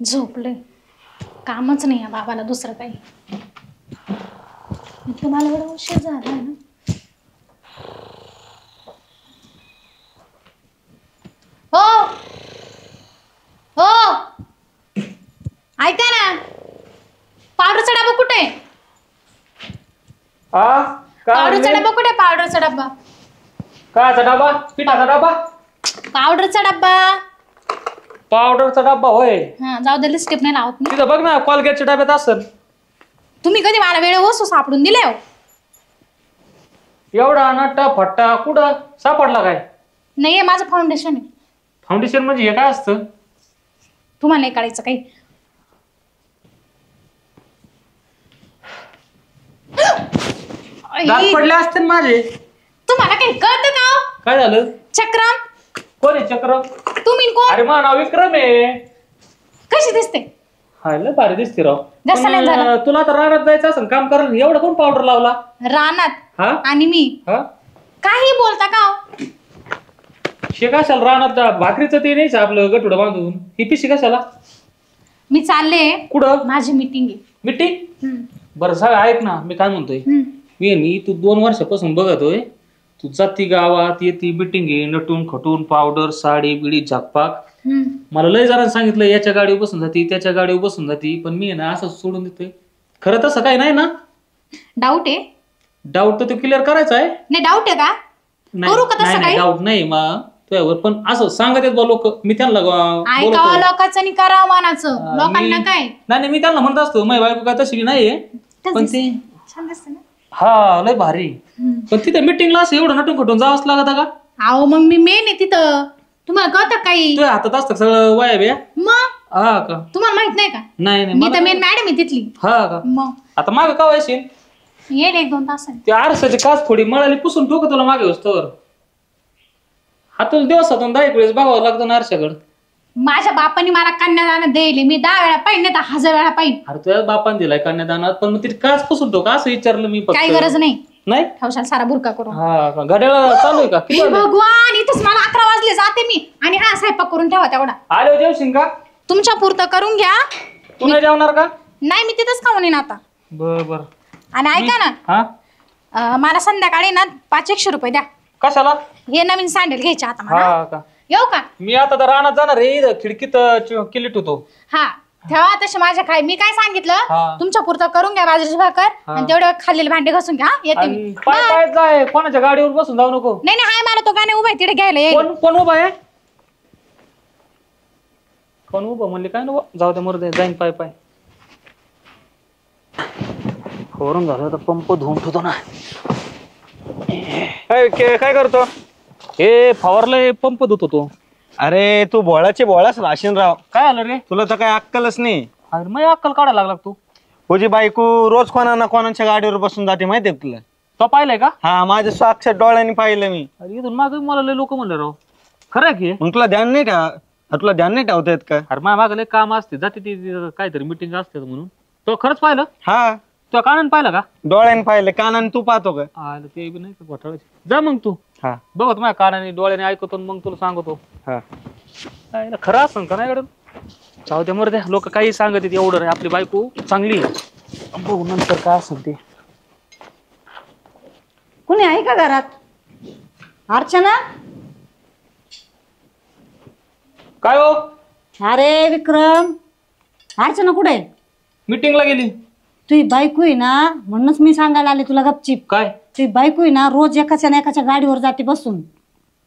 झोपले, कामच नाही या बाबाला दुसरं काही. तुम्हाला एवढा उशीर झाला ना. हो हो, ऐका ना, पावडरचा डबा कुठे आहे? पावडरचा डबा कुठे आहे? पावडरचा डबा. काचा डबा? पिठाचा डबा? पावडरचा डबा. पावडरचा डबा होय. हा, जाऊ दे, स्टेप नाही लावत मी. तिथं बघ ना, कॉलगेटच्या डब्यात असेल. तुम्ही कधी मला वेळ वस्तू सापडून दिल्या हो? एवढा नट्टा फट्टा कुठं सापडला काय? नाहीये, माझं फाउंडेशन आहे. फाउंडेशन म्हणजे हे काय असतं? तुम्हाला नाही कळायचं काही. दात पडले असते ना माझे. तुम्हाला काही कळतं का हो? काय झालं? चक्रम. कोण आहे चक्रम? तुम्ही कोण? अरे मा नाव विक्रम आहे. कशी दिसते? हाय लय भारी दिसते राव. जास्त नाही झालं. तुला तर रानात जायचं असं काम करायला एवढं कोण पावडर लावला? रानात. हा? आणि मी हा? काही बोलता का हो? शे कशाला रानात? भाकरीचं ते नाही आपलं गटुडं बांधून ही पिशी कशाला? मी चालले. कुठं? माझी मीटिंग आहे. मीटिंग? बरं सांग, ऐक ना, मी काय म्हणतोय. मी तू 2 वर्षापासून बघतोय, तू जाती गावात येते, मीटिंग आहे, नटून खटून पावडर साडी बिडी झाकपाक. मला लय जणांनी सांगितलं याच्या गाडीवर बसून जाती, त्याच्या गाडीवर बसून जाती, पण मी ना असं सोडून देतोय. खरं तसं काही नाही ना? डाऊट आहे. डाऊट तर क्लिअर करायचा आहे. नाही डाऊट आहे का? करू का तसं काही? डाऊट नाही मग तुझ्यावर, पण असं सांगत आहेत बा लोक, मी त्यांना ऐकावं लोकांचं आणि करावं मनाचं. लोकांना काय नाही, मी त्यांना म्हणत असतो माझी बायको काय तशी नाहीये, पण ते छान दिसते ना. हा लय भारी. पण तिथे मीटिंगला असं एवढं नटून खटून जावंच लागत का? अहो मग मी मेन आहे तिथं. तुम्हाला कळतं काही? तुझ्या हातात असतं सगळं वाया बिया? मग हा का? तुम्हाला माहित नाही का? नाही मी तर मेन मॅडम आहे तिथली. हा का? मग आता मागे का व्हायची येईल 1-2 तास. ते आरसाची काच थोडी मळाली पुसून ठोक तुला मागे वस्तूवर. हातून दिवसातून 10 वेळेस बघावं लागतं ना आरशाकडं. माझ्या बापाने मला कन्यादान देईल. मी 10 वेळा पाहिजे नाही तर 1000 वेळा पाहिजे. अरे तुझ्या बापाने दिलाय कन्यादानात, पण मग तिथे काच पुसून ठोक असं विचारलं मी फक्त. काही गरज नाही. नाही ठेवशाल सारा बुरका करून. हा का? घड्याळ चालू आहे का? किती वाजले? भगवान, इथंच मला 11 वाजले. जाते मी. आणि हा स्वयंपाक करून ठेवा तेवढा. आले जेवशील का? तुमच्या पुरतं करून घ्या. तू नाही जेवणार का? नाही, मी तिथंच खाऊन येईन आता. बर. आणि ऐका ना, हा, मला संध्याकाळी ना 500 रुपये द्या. कशाला? हे नवीन सँडल घ्यायचे आता मला. हा का? येऊ का? मी आता तर रानात जाणार रे, खिडकीत किलीट होतो. हा, ठेवा तसे माझ्या काय. मी काय सांगितलं, तुमच्या पुरतं करून घ्या बाजरीची भाकर आणि तेवढे खाल्लेले भांडे घासून घ्या. येते मी. पाय जाय, कोणाच्या गाडीवर बसून जाऊ नको. नाही हाय, मला तो गाणे उभा आहे तिथे घ्यायला येईल. कोण उभा आहे? कोण उभं म्हणले काय नको, जाऊ दे मरू दे, जाईन पाय. फोरून झालं तर पंप धुवून ठेवतो ना. काय करतो? हे फवारलंय, पंप धुतो तो. अरे तू बोळाच राशीन राव. काय आलं रे? तुला तर काय अक्कलच नाही. अरे मग अक्कल काढायला लागला तू. तुझी बायको रोज कोणाच्या गाडीवर बसून जाते माहितीये तुला? तो पाहिलंय का? हा, माझ्या साक्षात डोळ्यांनी पाहिलं मी. अरे इथून माग मला लय लोक म्हणले राव. खरं की? मग तुला ध्यान नाही ठेवता येत का? अरे माझ्या मागे लय काम असते, जाते ती काहीतरी मिटिंग असते म्हणून. तो खरंच पाहिलं? हा, तो कानान पाहिलं का? डोळ्याने पाहिलं, कानाने तू पाहतो का? आलं ते बी नाही का घोटाळ्याची. जा मग तू. हा, बघत माझ्या कानाने डोळ्याने ऐकतो मग तुला सांगतो. हा, खरं असं का नाही गड? जाऊ दे मर द्या, लोक काही सांगत एवढं रे, आपली बायको चांगली आहे. बघू नंतर काय असेल ते. कुणी आहे का घरात? अर्चना? काय हो? अरे विक्रम, अर्चना कुठे आहे? मीटिंगला गेली. तुझी बायको आहे ना, म्हणूनच मी सांगायला आले तुला गपचीप. काय? तुझी बायको आहे ना, रोज एकाच्या ना एकाच्या गाडीवर जाते बसून.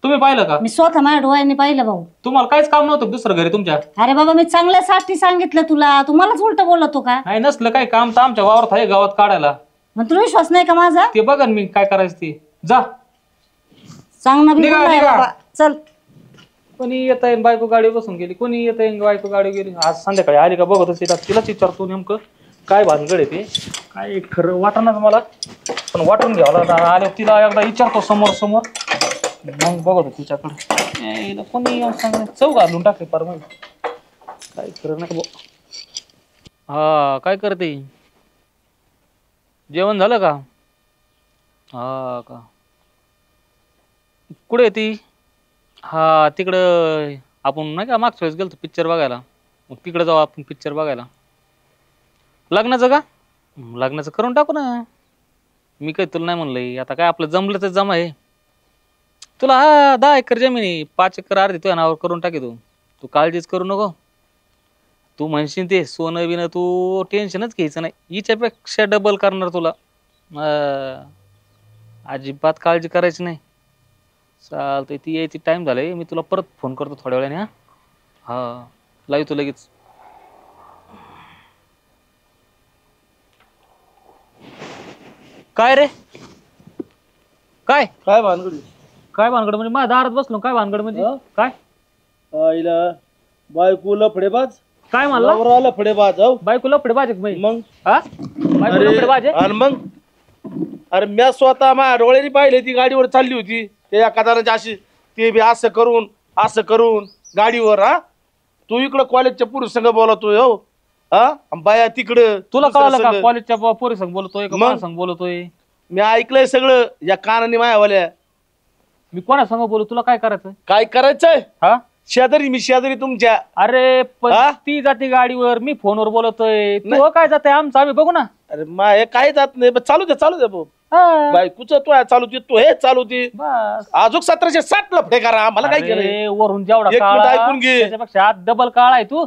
तुम्ही पाहिलं का? मी स्वतः माझ्या डोळ्यांनी पाहिलं भाऊ. तुम्हाला काहीच काम नव्हतं दुसरं घरी तुमच्या? अरे बाबा, मी चांगल्यासाठी सांगितलं तुला, तुम्हालाच उलट बोलतो का? नाही, नसलं काही काम तर आमच्या वावरात आहे गावात काढायला. मग तुला विश्वास नाही का माझा? ते बघा मी काय करायचं ते. जा, सांग ना. निघा. बाबा चल. कोणी येत आहे बायको गाडी बसून गेली, कोणी येत आहे बायको गाडी गेली. आज संध्याकाळी आली का बघत तिलाच विचारतो नेमकं काय भानगड आहे ते. काय खरं वाटणार मला, पण वाटून घ्यावं लागणार. आले तिला एकदा विचारतो समोर, मग बघतो तिच्याकडे. कोणी येऊन सांग चौ घालून टाकले पार मग. काय खरं नाही. हा, काय करते? जेवण झालं का? हा का? कुठे ती? हा, तिकडं आपण नाही का मागच्या वेळेस गेलो पिक्चर बघायला. मग तिकडे जाऊ आपण पिक्चर बघायला. लग्नाचं का? लग्नाचं करून टाकू ना. मी काही तुला नाही म्हणलंय. आता काय आपलं जमलं तर जमा आहे. तुला 10 एकर जमीन आहे. 5 एकर अर्धी तुझ्या नावावर करून टाके. तू काळजीच करू नको. तू म्हणशील ते सोनं बिनं तू टेन्शनच घ्यायचं नाही. हिच्यापेक्षा डबल करणार तुला. अजिबात काळजी करायची नाही. चालतंय. ती यायची टाइम झालाय. मी तुला परत फोन करतो थोड्या वेळाने. हा लावतो लगेच. काय रे? काय काय भानगडी? काय भानगड म्हणजे? माझ्या दारात बसलो. काय भानगड म्हणजे? काय आईला बायको लफडेबाज. काय म्हणला? नवरा लफडेबाज. हो बायको लफडेबाज आहे का? मग हा बायको लफडेबाज आहे? आणि मग अरे मी स्वतः माझ्या डोळ्यांनी पाहिले. ती गाडीवर चालली होती. ते एका जणांची अशी ते बी असं करून गाडीवर. हा तू इकडं कॉलेजच्या पुरुष संघ बोलतोय. हो हा बाया तिकडं. तुला दुसऱ्या कळलं का संघ. कॉलेजच्या पोरी संग बोलतोय का मग? कोणा संग बोलतोय? मी ऐकलंय सगळं या कानाने मायावाल्या. मी कोणा संग बोलू? तुला काय करायचं? काय करायचंय? हा मी शेजारी तुमच्या. अरे पण हा? ती जाते गाडीवर. मी फोनवर बोलतोय. तू काय जाते आमचं आम्ही बघू ना. अरे माय काय जात नाही. चालू दे भाऊ. हा. बायकोच तो चालू दे. तो हे चालू दे. बस. अजून 1760 लफडे करा. आम्हाला काय केलंय? अरे, वरून जेवढा एक मिनिट काळा ऐकून घे. त्याच्यापेक्षा आत डबल काळा आहे तू.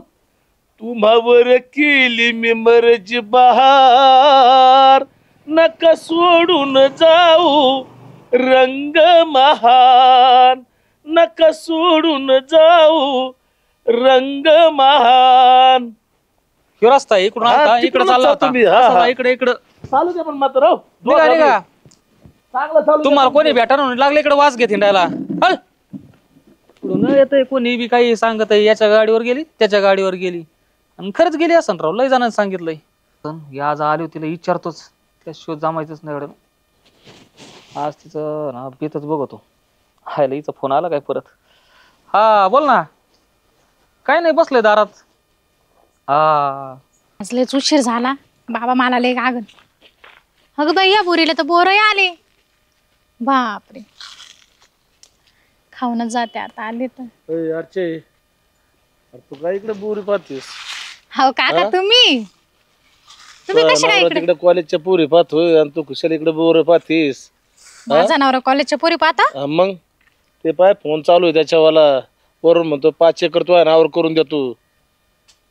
तुम्हावर केली मी मरज बहार. नका सोडून जाऊ रंग महान. नका सोडून जाऊ रंग महान. ह्यो रस्ता आहे, इकडून हा, आता इकडे तिकडूनच चालला जातो होता. मी. हा, असा हा. इकडे चालू दे पण मात्र. हो. निघा, निघा. चांगलं चालू दे. तुम्हाला कोणी भेटा म्हणून लागले इकडे वास घेत हिंडायला. हल. इकडून येतंय कोणी बी काही सांगत आहे. याच्या गाडीवर गेली त्याच्या गाडीवर गेली आणि खरंच गेली असं राव. लय जणांनी सांगितलंय. आज आली होती तिला विचारतोच. त्या शोध जमायचंच नाही एवढं. आज तिचं ना बेतच बघतो. हायला हिचा फोन आला काय परत? हा बोल ना. काय नाही बसलोय दारात. हा लयच उशीर झाला. बाबा मला लय गागन. अगं बाई या बोरीला तर बोरही आले. बापरे खाऊनच जाते आता. आले तर ए, अर्चे अरे तू काय इकडे बोरी पाहतेस? हो काका तुम्ही कशी काय इकडे? तिकडे कॉलेजच्या पोरी पाहतोय आणि तू कुशाला इकडे बोर पाहतेस. माझा नवरा कॉलेजच्या पोरी पाहता. मग ते पाय फोन चालू आहे त्याच्यावाला. वरून म्हणतो 5 एकर तू नावावर करून देतो.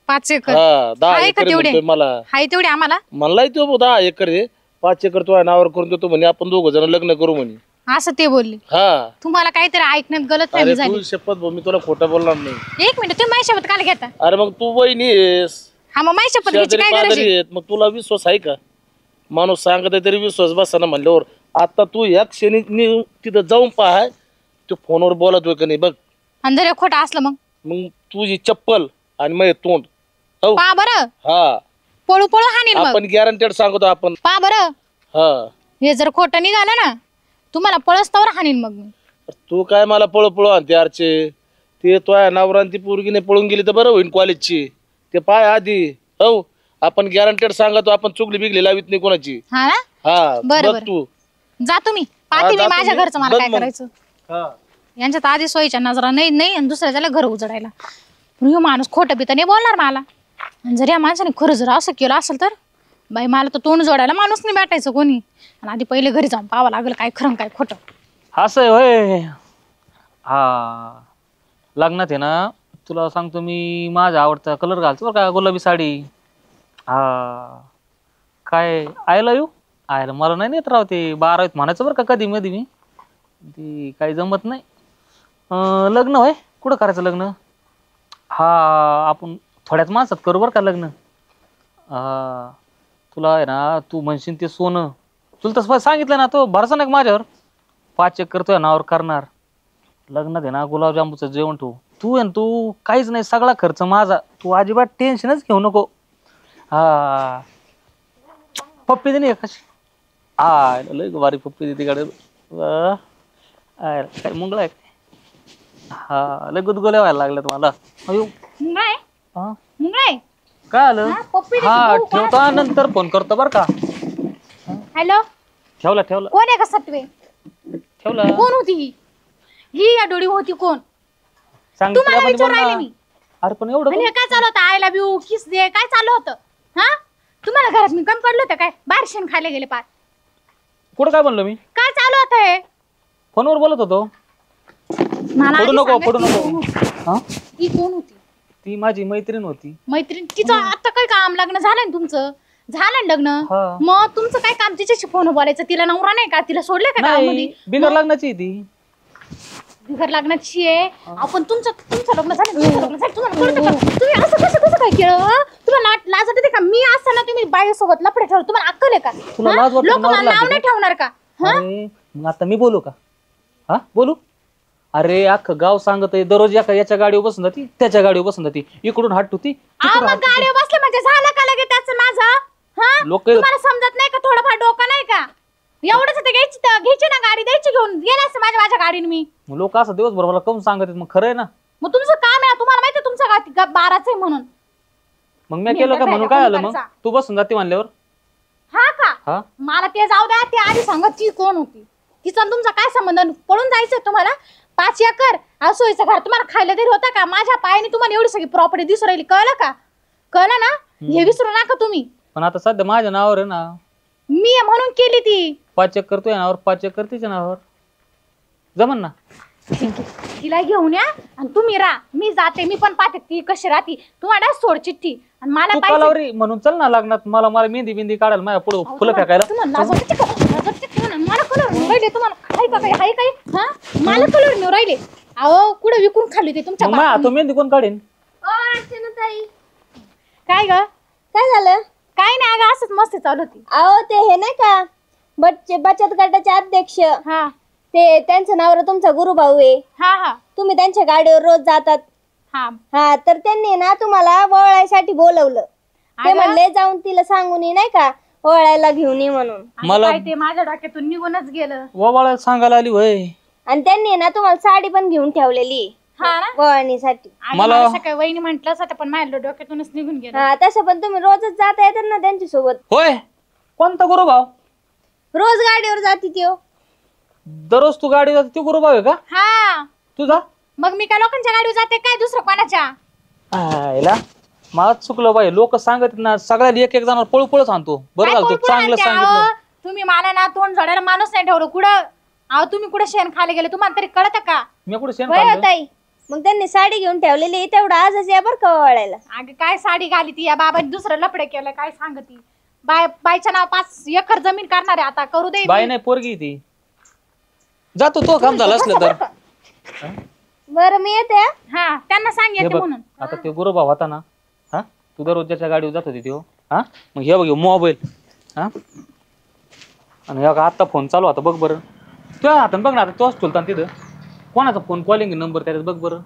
5 एकर हा 10 आहे का एकर तेवढे? म्हणतोय मला. हाय तेवढे आम्हाला. म्हणलाय तो 10 एकर आहे. 5 एकर तू नावावर करून देतो म्हणे. आपण 2 जण लग्न करू म्हणे. असं ते बोलले. हा तुम्हाला काहीतरी ऐकण्यात गलत अरे नाही तू झाली. शपथ भाऊ मी तुला खोटं बोलणार नाही. एक मिनिट तुम्ही माझी शपथ काल घेता? अरे मग तू वहिनी आहेस. हा मग माझी शपथ घ्यायची शेजारी काय गरज पाजारी आहे? आहेत. मग तुला विश्वास आहे का? माणूस सांगत आहे तरी विश्वास बसा ना म्हणल्यावर. आता तू या क्षणी तिथं जाऊन पाहाय तू फोनवर बोलतोय का नाही बघ. आणि जर खोटं असलं मग तुझी चप्पल आणि मग तोंड. हो पा बरं. हा पळू पळू हानील मग. आपण गॅरंटेड सांगतो आपण. पा बरं. हा हे जर खोटं निघालं ना तुम्हाला पळसतावर हानील मग मी. तू काय मला पळू आणते अर्चे. ते तो नवरा ती पोरगीने पळून गेली तर बरं होईल कॉलेजची. ते पाय आधी. हो आपण गॅरंटेड सांगतो. आपण चुकली बिगली लावित नाही कोणाची. हा ना हा बरं बघ तू. जा तुम्ही. पाहते मी जातो माझ्या मी. घरचं मला बघ काय मग. करायचं. हा यांच्यात आधी सोयीच्या नजरा नाही आणि दुसऱ्या त्याला घर उजडायला. पण ह्यो माणूस खोटं बितं नाही बोलणार मला. आणि जर या माणसाने खरं जर असं केलं असेल तर बाई मला तर तोंड जोडायला माणूस नाही भेटायचं कोणी. आणि आधी पहिले घरी जाऊन पाहावं लागेल काय खरं काय खोटं. असं आहे होय. हा लग्नात आहे ना तुला सांगतो मी. माझा आवडता कलर घालतो बरं का. गुलाबी साडी. हा काय आय लव्ह यू. आयला मला नाही नेत राव ते. 12वीत म्हणायचं बरं का कधी मध्ये मी. ती काही जमत नाही. लग्न होय कुठं करायचं लग्न? हा आपण थोड्याच माणसात करू बरं का लग्न. तुला आहे ना तू म्हणशील ते सोनं. तुला तसं सांगितलं ना तो भरोसा नाही माझ्यावर. 5 एकर तुझ्या नावावर करणार. लग्नात आहे ना गुलाबजामुचं जेवण ठेवू. तू आहे ना तू काहीच नाही सगळा खर्च माझा. तू अजिबात टेन्शनच घेऊ नको. हा पप्पी दे नाही कशी. हा लय भारी पप्पी देते गाडी. काय मुंगळा आहे. हा लय गुदगुल्या व्हायला लागल्या तुम्हाला. अयो मुंगळाय हा मुंगळाय. काय आलं? हा, पप्पी देते, हा बघू का? ठेवता नंतर फोन करतो बरं का. हॅलो ठेवला कोण आहे का सटवे? ठेवला. कोण होती ही? ही या डोळी होती कोण? सांग तुम्हाला तिला पण विचारून बोल राहिले ना. मी. अरे पण एवढं आणि हे काय चालू होतं? आय लव्ह यू, किस दे, काय चालू होतं? हा, तुम्हाला घरात मी कमी पडलं होतं काय? बाहेर शेण खायला गेले पार. कुठं काय म्हणलो मी? काय चालू होतं हे? फोनवर बोलत होतो. मला पडू आधी नको सांगा, पडू ती कोण नको. होती? हा, ती कोण होती? ती माझी मैत्रीण होती. मैत्रीण? तिचं आता काय काम? लग्न झालं ना तुमचं? झालं ना लग्न? हा. मग तुमचं काय काम तिच्याशी फोन बोलायचं? तिला नवरा नाही का? तिला सोडलं का गावामध्ये? नाही, बिगर लग्नाची आहे ती. बिगर लग्नाची आहे. आपण तुमचं लग्न झालं, तुमचं लग्न झालं, तुम्हाला कळतं का? तुम्ही असं कसं काय केलं? हं? तुम्हाला लाज वाटते का? मी असताना तुम्ही बाईसोबत लफडे ठेवलं, तुम्हाला अक्कल आहे का? तुला लाज वाटते? लोक लाज मला नाव लागते नाही ठेवणार का? अरे मग आता मी बोलू का? हा बोलू? अरे अख्खं गाव सांगत आहे दररोज याच्या गाडीवर बसून जाती, त्याच्या गाडीवर बसून जाती, इकडून हात होती, मग गाडीवर बसले म्हणजे झालं का लगे त्याचं माझं? हा, लोक तुम्हाला समजत नाही का? थोडंफार डोकं नाही का? एवढंच तर घ्यायची ना गाडी, द्यायची घेऊन गेले असते माझ्या गाडीने मी. लोक असं दिवसभर मला कम सांगत आहेत, मग खरं आहे ना? मग तुमचं काम आहे, तुम्हाला माहिती तुमचं बाराच आहे म्हणून. मग मी केलं का म्हणून काय आलं? मग तू बसून जाते म्हणल्यावर हा का? हा, मला ते जाऊ द्या, ते आधी सांगा ती कोण होती, तिचा तुमचा काय संबंध? पळून जायचंय तुम्हाला? 5 एकर असोयचं घर तुम्हाला खायला तरी होता का? माझ्या पायाने तुम्हाला एवढी सगळी प्रॉपर्टी दिसू राहिली, कळलं का? कळलं ना? हे विसरू नका तुम्ही. पण आता सध्या माझ्या नावावर आहे ना. मी आहे म्हणून केली ती. 5 एकर तुझ्या नावावर, 5 एकर तिच्या नावावर, जमन ना? तिला घेऊन या आणि तुम्ही राहा, मी जाते. मी पण पाहते ती कशी राहती. तुम्हाला सोड चिठ्ठी आणि मला तू पाहिजे. कलावरी म्हणून चल ना लग्नात. मला मेहंदी बिंदी काढायला माझ्या पुढे फुलं फेकायला. मला कलर राहिले तुम्हाला हाय का काही? हाय काही? हा, मला कलर नेऊ राहिले. अहो कुठे विकून खाली ते तुमच्या मग माझ्या हातून मेहंदी कोण काढेन? काय ग? काय झालं? काय नाही अगं, असंच मस्त चालू होती. अहो ते हे नाही का बचत गटाचे अध्यक्ष, हा ते त्यांचं नाव तुमचा गुरुभाऊ आहे. हा हा तुम्ही त्यांच्या गाडीवर रोज जातात. हा. हा, तर त्यांनी ना तुम्हाला वळायसाठी बोलवलं. ते म्हणले जाऊन तिला सांगून ये नाही का वळायला घेऊन ये म्हणून. मला काय ते माझ्या डोक्यातून निघूनच गेलं. ववाळायला सांगायला आली होय. आणि त्यांनी ना तुम्हाला साडी पण घेऊन ठेवलेली हा ना, वळणीसाठी. मला सकाळी वहिनी म्हंटलंच होतं पण माझ्या डोक्यातूनच निघून गेलं. हा, तसं पण तुम्ही रोजच जाता येतात ना त्यांच्या सोबत. होय, कोणता गुरुभाव? रोज गाडीवर जाती त्यो. दररोज तू गाडी जाते ती गुरुभाव आहे का हा, तुझा? मग मी काय लोकांच्या गाडीवर जाते काय दुसरं कोणाच्या? आयला मला चुकलं बाई. लोक सांगत ना सगळ्या एक जणांवर पळू पळूच आणतो. बरं झालं तू चांगलं सांगितलं. तुम्ही मला ना तोंड जोडायला माणूस नाही ठेवलं. कुठं अहो तुम्ही कुठे शेण खायला गेले तुम्हाला तरी कळत का? मी कुठे शेण होय काढलं? ताई, मग त्यांनी साडी घेऊन ठेवलेली तेवढं आजच या बरं का वळायला. अगं काय साडी घाली ती या बाबाने दुसरं लपडे केलं काय सांगती. बायच्या नाव 5 एकर जमीन करणार आहे आता. करू दे. बाई नाही पोरगी ती. जातो तो काम झालं असलं तर. बरं मी येते हा. हा, त्यांना सांग हे येते बघ म्हणून. आता ते गुरुभाव होता ना, हा तू दररोज ज्याच्या गाडीवर जात होती तो, हा मग हे बघ मोबाईल, हा आणि आता फोन चालू होता बघ बरं तुझ्या हातात. बघ ना आता तोच ठेवता तिथं. कोणाचा फोन कॉलिंग नंबर त्याच्यात बघ बरं.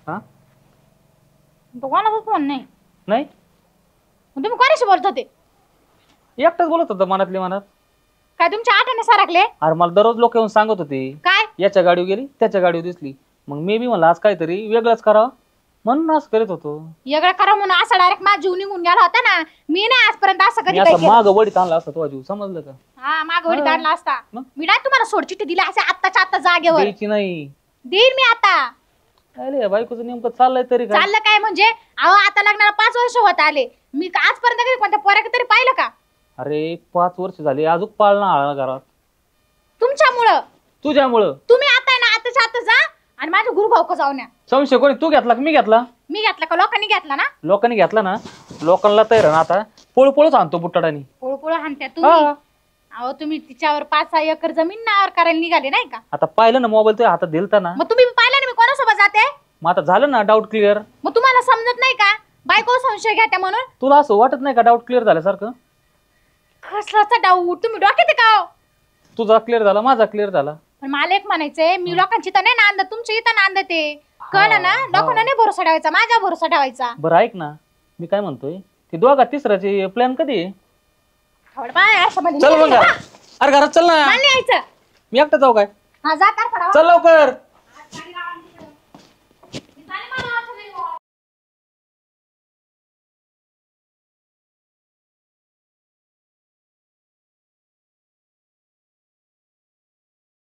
हा तो कोणाचाच फोन नाही. नाही, मग तुम्ही कोणाशी बोलत होते? एकटाच बोलत होता मनातली मनात. काय तुमच्या आठाने सारखले? अरे मला दररोज लोक येऊन सांगत होते काय याच्या गाडीवर गेली त्याच्या गाडीवर दिसली. मग मी बी म्हणलं आज काहीतरी वेगळंच करावं म्हणून असं करीत होतो. वेगळं करा म्हणून असं डायरेक्ट माझा जीव निघून गेला होता ना. मी नाही आजपर्यंत असं मी कधी असं काही माग वडीत आणला असता तुझा जीव, समजलं का? हा माग वडी काढला असता. मग? मी नाही तुम्हाला सोडचिठ्ठी दिली असे आत्ताच्या आत्ता जागेवर द्यायची नाही. देईल मी आता. अरे बायकोचं नेमकं चाललंय तरी काय? चाललं काय म्हणजे? अहो आता लग्नाला 5 वर्ष होत आले. मी आजपर्यंत कधी कोणत्या पोऱ्याकडे तरी पाहिलं का? अरे 5 वर्ष झाली अजून पाळणा आला घरात तुमच्यामुळं. तुझ्यामुळं. तुम्ही आता आहे ना आताच्या आता जा आणि माझ्या गुरुभाऊ को जाऊन या. संशय कोणी तू घेतला का मी घेतला? मी घेतला का लोकांनी घेतला ना? लोकांनी घेतला ना. लोकांना तयार ना आता पळू पळूच आणतो बुट्टाडानी. पोळपोळ हाणत्या तुम्ही. अहो तुम्ही तिच्यावर 5-6 एकर जमीन नावावर करायला निघाले नाही का? आता पाहिलं ना मोबाईल तुझ्या हातात दिलता ना. मग तुम्ही पाहिलं ना मी कोणासोबत जाते? मग आता झालं ना डाऊट क्लिअर. मग तुम्हाला समजत नाही का बायको संशय घ्या म्हणून? तुला असं वाटत नाही का डाऊट क्लिअर झाल्यासारखं? कसलाचा डाऊट? तुम्ही डोक्यात आहे का हो? तुझा क्लिअर झाला माझा क्लिअर झाला. पण मला एक म्हणायचंय मी लोकांची तर नाही नांदत तुमच्या इथं नांदत आहे. कळलं ना? लोकांना नाही भरोसा ठेवायचा माझ्या भरोसा ठेवायचा. बरं ऐक ना मी काय म्हणतोय ते दोघा तिसऱ्याचे प्लॅन कधी आहे? चल चल मग अरे घरात चल ना. यायचं मी एकटा जाऊ काय? हा जा कार पडावा. चल लवकर.